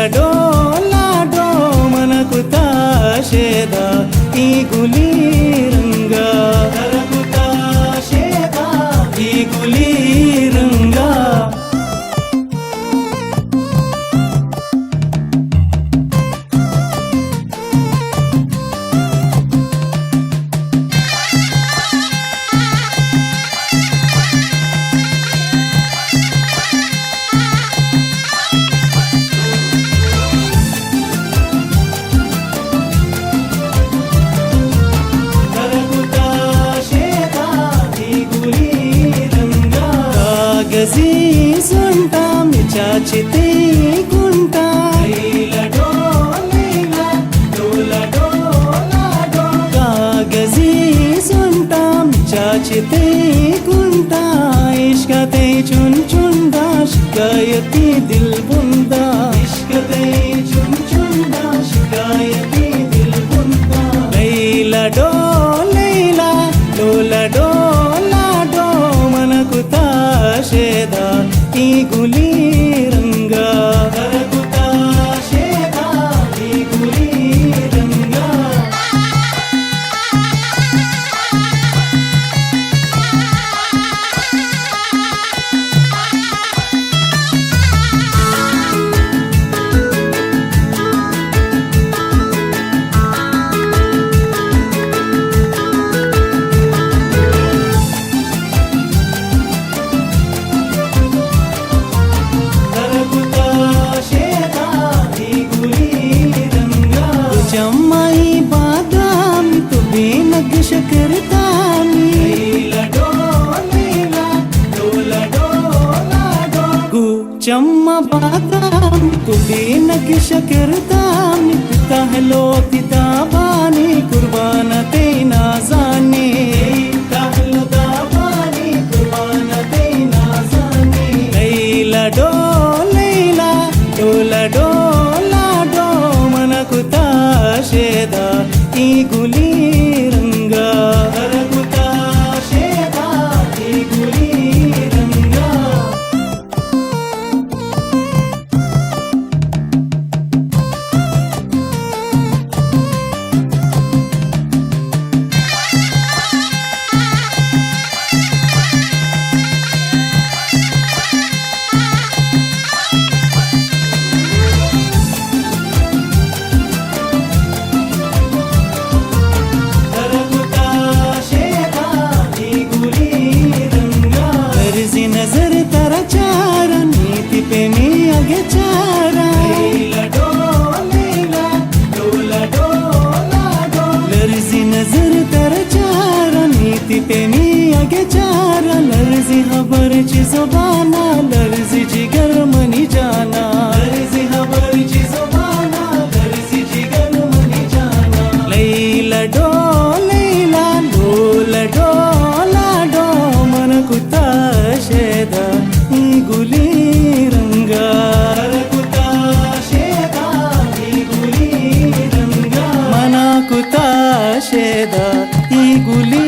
లడో లాడో మనకు తాషేదా ఈ గులి రంగా మనకు తాషేదా ఈ గులి రంగా कागजी सुंटा मिचाचिते गुंटा लडो लैला लडो लाडो कागजी सुंटा मिचाचिते गुंटा इश्कते चुन चुंदा शिकायती दिल बुंदा इश्कते चुन चुंदा शिकायती दिल बुंदा लैला लैला लडो लाडो మనకు తాషేదా ఈ గులి రంగా మనకు తాషేదా ఈ గులి రంగా जम्माई बादाम तो बेनग शकरतामी लडो लैला लडो लाडो गु चम्मा बादाम तो बेनग शकरतामी ताहलो तिताबानी कुर्बान तेना जाने ताहलो दाबानी कुर्बान तेना जाने लैला लैला लडो लाडो మనకు తాషేదా ఈ గులి రంగా మనకు తాషేదా ఈ గులి రంగా नजर तेरा चारा नीति पे नी आगे चारा लडो लैला लडो लाडो लर्जी नजर तेरा चारा नीति पे नी आगे चारा लर्जी खबर ची ज़ुबाना लर्जी जिगर मनी जाना लर्जी खबर ची ज़ुबाना लर्जी जिगर मनी जाना लैला लैला लडो लाडो మనకు తాషేదా ఈ గులి రంగా మనకు తాషేదా ఈ గులి రంగా మనకు తాషేదా ఈ గులి